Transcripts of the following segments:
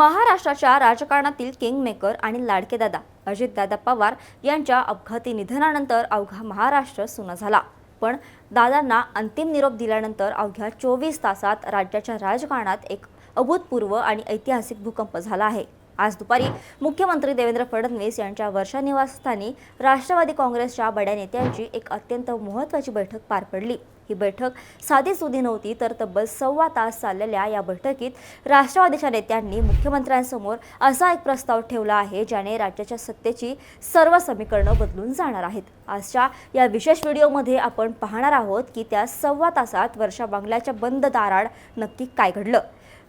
महाराष्ट्राच्या राजकारणातील किंगमेकर आणि लाडकेदादा अजितदादा पवार यांच्या अपघाती निधनानंतर अवघा महाराष्ट्र सुन्न झाला। पण दादांना अंतिम निरोप दिल्यानंतर अवघ्या 24 तासात राज्याच्या राजकारणात एक अभूतपूर्व आणि ऐतिहासिक भूकंप झाला आहे। आज दुपारी मुख्यमंत्री देवेंद्र फडणवीस यांच्या वर्षा निवासस्थानी राष्ट्रवादी काँग्रेसच्या बड्या नेत्यांची एक अत्यंत महत्त्वाची बैठक पार पडली। ही बैठक साधीसुधी नव्हती, तर तब्बल 1.25 तास चाललेल्या या बैठकीत राष्ट्रवादीच्या नेत्यांनी मुख्यमंत्र्यांसमोर असा एक प्रस्ताव ठेवला आहे ज्याने राज्याच्या सत्तेची सर्व समीकरणं बदलून जाणार आहेत। आजच्या या विशेष व्हिडिओमध्ये आपण पाहणार आहोत की त्या 1.25 तासात वर्षा बंगल्याच्या बंद दाराआड नक्की काय घडलं,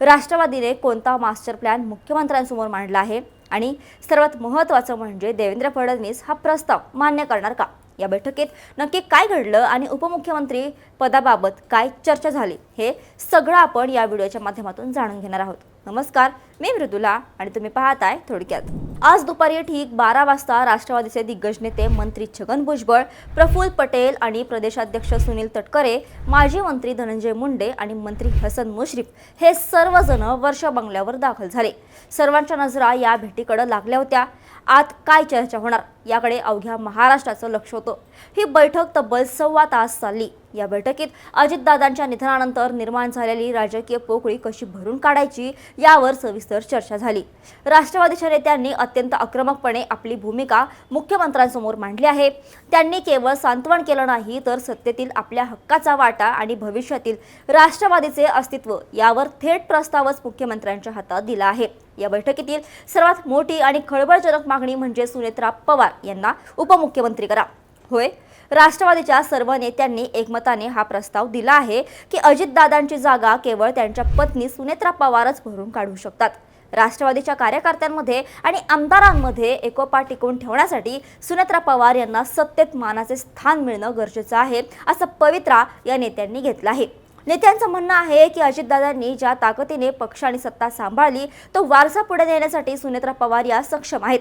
राष्ट्रवादीने कोणता मास्टर प्लॅन मुख्यमंत्र्यांसमोर मांडला आहे आणि सर्वात महत्त्वाचं म्हणजे देवेंद्र फडणवीस हा प्रस्ताव मान्य करणार का। या बैठकीत नक्की काय घडलं आणि उपमुख्यमंत्री पदाबाबत काय चर्चा झाली, हे सगळं आपण या व्हिडिओच्या माध्यमातून जाणून घेणार आहोत। नमस्कार, मी मृदुला आणि तुम्ही पाहताय थोडक्यात। आज दुपारी ठीक 12 वाजता राष्ट्रवादीचे दिग्गज नेते मंत्री छगन भुजबळ, प्रफुल्ल पटेल आणि प्रदेशाध्यक्ष सुनील तटकरे, माजी मंत्री धनंजय मुंडे आणि मंत्री हसन मुश्रीफ हे सर्वजण वर्षा बंगल्यावर दाखल झाले। सर्वांच्या नजरा या भेटीकडे लागल्या होत्या। आत काय चर्चा होणार याकडे अवघ्या महाराष्ट्राचं लक्ष होतं। ही बैठक तब्बल 1.25 तास चालली। या बैठकीत अजितदादांच्या निधनानंतर निर्माण झालेली राजकीय पोकळी कशी भरून काढायची यावर सविस्तर चर्चा झाली। राष्ट्रवादीच्या नेत्यांनी अत्यंत आक्रमकपणे आपली भूमिका मुख्यमंत्र्यांसमोर मांडली आहे। त्यांनी केवळ सांत्वन केलं नाही, तर सत्तेतील आपल्या हक्काचा वाटा आणि भविष्यातील राष्ट्रवादीचे अस्तित्व यावर थेट प्रस्तावच मुख्यमंत्र्यांच्या हातात दिला आहे। या बैठकीतील सर्वात मोठी आणि खळबळजनक मागणी म्हणजे सुनेत्रा पवार यांना उपमुख्यमंत्री करा। होय, राष्ट्रवादीच्या सर्व नेत्यांनी एकमताने हा प्रस्ताव दिला आहे की अजितदादांची जागा केवळ त्यांच्या पत्नी सुनेत्रा पवारच भरून काढू शकतात। राष्ट्रवादीच्या कार्यकर्त्यांमध्ये आणि आमदारांमध्ये एकोपा टिकवून ठेवण्यासाठी सुनेत्रा पवार यांना सत्तेत मानाचे स्थान मिळणं गरजेचं आहे, असा पवित्रा या नेत्यांनी घेतला आहे। नेत्यांचं म्हणणं आहे की अजितदादांनी ज्या ताकदीने पक्ष आणि सत्ता सांभाळली तो वारसा पुढे नेण्यासाठी सुनेत्रा पवार या सक्षम आहेत।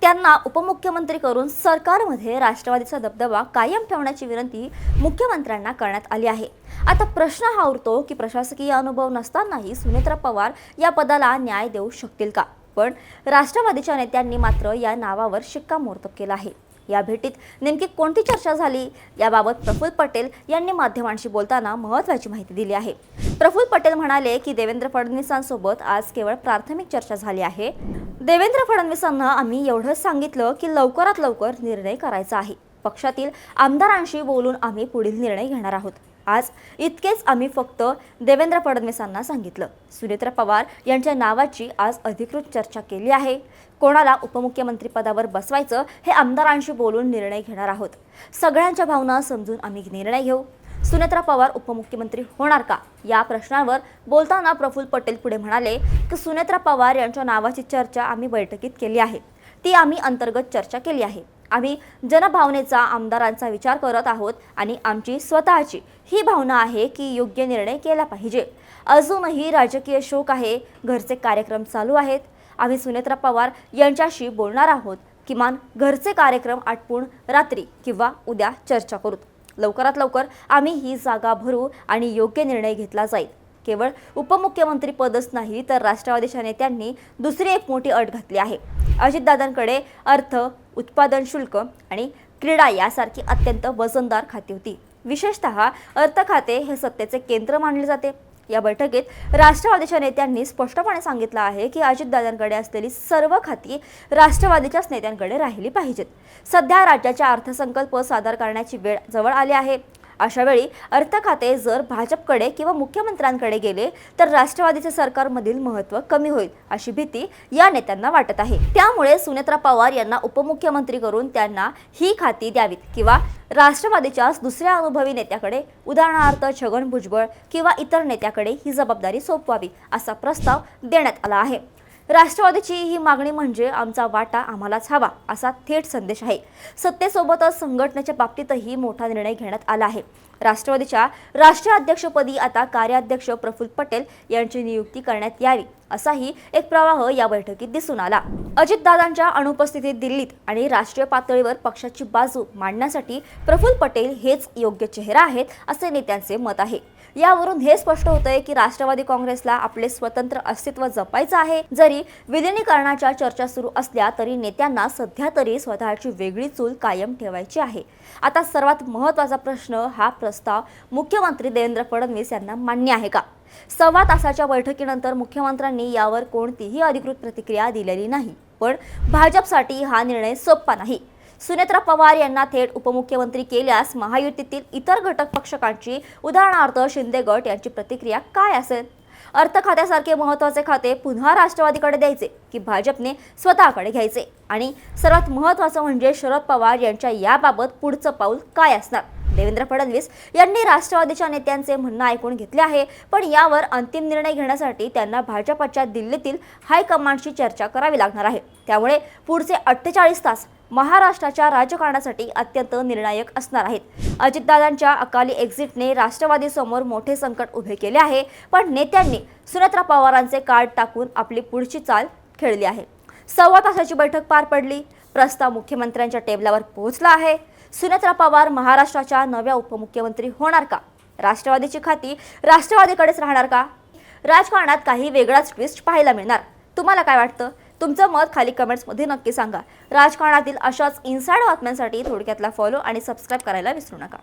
त्यांना उपमुख्यमंत्री करून सरकारमध्ये राष्ट्रवादीचा दबदबा कायम ठेवण्याची विनंती मुख्यमंत्र्यांना करण्यात आली आहे। आता प्रश्न हा उरतो की प्रशासकीय अनुभव नसतानाही सुनेत्रा पवार या पदाला न्याय देऊ शकतील का। पण राष्ट्रवादीच्या नेत्यांनी मात्र या नावावर शिक्कामोर्तब केलं आहे। या भेटीत नेमकी कोणती चर्चा झाली याबाबत प्रफुल्ल पटेल यांनी माध्यमांशी बोलताना महत्त्वाची माहिती दिली आहे। प्रफुल्ल पटेल म्हणाले की देवेंद्र फडणवीसांसोबत आज केवळ प्राथमिक चर्चा झाली आहे। देवेंद्र फडणवीसांना आम्ही एवढंच सांगितलं की लवकरात लवकर निर्णय करायचा आहे। पक्षातील आमदारांशी बोलून आम्ही पुढील निर्णय घेणार आहोत। आज इतकेच आम्ही फक्त देवेंद्र फडणवीसांना सांगितलं। सुनेत्रा पवार यांच्या नावाची आज अधिकृत चर्चा केली आहे। कोणाला उपमुख्यमंत्री पदावर बसवायचं हे आमदारांशी बोलून निर्णय घेणार आहोत। सगळ्यांच्या भावना समजून आम्ही निर्णय घेऊ। सुनेत्रा पवार उपमुख्यमंत्री होणार का या प्रश्नावर बोलताना प्रफुल्ल पटेल पुढे म्हणाले की सुनेत्रा पवार यांच्या नावाची चर्चा आम्ही बैठकीत केली आहे। ती आम्ही अंतर्गत चर्चा केली आहे। आम्ही जनभावनेचा, आमदारांचा विचार करत आहोत आणि आमची स्वतःची ही भावना आहे की योग्य निर्णय केला पाहिजे। अजूनही राजकीय शोक आहे, घरचे कार्यक्रम चालू आहेत। आम्ही सुनेत्रा पवार यांच्याशी बोलणार आहोत। किमान घरचे कार्यक्रम आटपून रात्री किंवा उद्या चर्चा करू। लवकरात लवकर आम्ही ही जागा भरू आणि योग्य निर्णय घेतला जाईल। केवळ उपमुख्यमंत्री पदच नाही, तर राष्ट्रवादीच्या नेत्यांनी दुसरी एक मोठी अट घातली आहे। अजितदादांकडे अर्थ, उत्पादन शुल्क आणि क्रीडा यासारखी अत्यंत वजनदार खाती होती। विशेषतः अर्थ खाते हे सत्तेचे केंद्र मानले जाते। या बैठकीत राष्ट्रवादीच्या नेत्यांनी स्पष्टपणे सांगितलं आहे की अजितदादांकडे असलेली सर्व खाती राष्ट्रवादीच्याच नेत्यांकडे राहिली पाहिजेत। सध्या राज्याचा अर्थसंकल्प सादर करण्याची वेळ जवळ आली आहे। अशा वेळी अर्थ खाते जर भाजपकडे किंवा मुख्यमंत्र्यांकडे गेले तर राष्ट्रवादीचे सरकारमधील महत्त्व कमी होईल, अशी भीती या नेत्यांना वाटत आहे। त्यामुळे सुनेत्रा पवार यांना उपमुख्यमंत्री करून त्यांना ही खाती द्यावीत किंवा राष्ट्रवादीच्याच दुसऱ्या अनुभवी नेत्याकडे, उदाहरणार्थ छगन भुजबळ किंवा इतर नेत्याकडे ही जबाबदारी सोपवावी, असा प्रस्ताव देण्यात आला आहे। राष्ट्रवादीची ही मागणी म्हणजे आमचा वाटा आम्हालाच हवा असा थेट संदेश आहे। सत्तेसोबतच संघटनेच्या बाबतीतही मोठा निर्णय घेण्यात आला आहे। राष्ट्रवादीच्या राष्ट्रीय अध्यक्षपदी आता कार्याध्यक्ष प्रफुल्ल पटेल यांची नियुक्ती करण्यात यावी, असाही एक प्रवाह या बैठकीत दिसून आला। अजितदादांच्या अनुपस्थितीत दिल्लीत आणि राष्ट्रीय पातळीवर पक्षाची बाजू मांडण्यासाठी प्रफुल्ल पटेल हेच योग्य चेहरा आहेत, असे नेत्यांचे मत आहे। यावरून हे स्पष्ट होतंय की राष्ट्रवादी काँग्रेसला आपले स्वतंत्र अस्तित्व जपायचं आहे. जरी विलिनीकरणाच्या चर्चा सुरू असल्या तरी नेत्यांना सध्या तरी स्वतःची वेगळी चूल कायम ठेवायची आहे. आता सर्वात महत्त्वाचा प्रश्न, हा प्रस्ताव मुख्यमंत्री देवेंद्र फडणवीस यांना मान्य आहे का? सव्वा तासाच्या बैठकीनंतर मुख्यमंत्र्यांनी यावर कोणतीही अधिकृत प्रतिक्रिया दिलेली नाही. पण भाजपसाठी हा निर्णय सोपा नाही. सुनेत्रा पवार यांना थेट उपमुख्यमंत्री केल्यास महायुतीतील इतर घटक पक्षांची, उदाहरणार्थ शिंदे गट यांची प्रतिक्रिया काय असेल? अर्थ खात्यासारखे महत्त्वाचे खाते पुन्हा राष्ट्रवादीकडे द्यायचे की भाजपने स्वतःकडे घ्यायचे? आणि सर्वात महत्त्वाचं म्हणजे शरद पवार यांच्या याबाबत पुढचं पाऊल काय असणार? देवेंद्र फडणवीस यांनी राष्ट्रवादीच्या नेत्यांचे म्हणणं ऐकून घेतले आहे, पण यावर अंतिम निर्णय घेण्यासाठी त्यांना भाजपच्या दिल्लीतील हायकमांडशी चर्चा करावी लागणार आहे. त्यामुळे पुढचे 48 तास महाराष्ट्राच्या राजकारणासाठी अत्यंत निर्णायक असणार आहेत. अजितदादांच्या अकाली एक्झिटने राष्ट्रवादीसमोर मोठे संकट उभे केले आहे, पण नेत्यांनी सुनेत्रा पवारांचे कार्ड टाकून आपली पुढची चाल खेळली आहे. सव्वा तासाची बैठक पार पडली. प्रस्ताव मुख्यमंत्र्यांच्या टेबलावर पोहोचला आहे. सुनेत्रा पवार महाराष्ट्राच्या नव्या उपमुख्यमंत्री होणार का? राष्ट्रवादीची खाती राष्ट्रवादीकडेच राहणार का? राजकारणात काही वेगळाच ट्विस्ट पाहायला मिळणार. तुम्हाला काय वाटतं? तुमचं मत खाली कमेंट्समध्ये नक्की सांगा. राजकारणातील अशाच इनसाइड बातम्यांसाठी थोडक्यातला फॉलो आणि सबस्क्राईब करायला विसरू नका.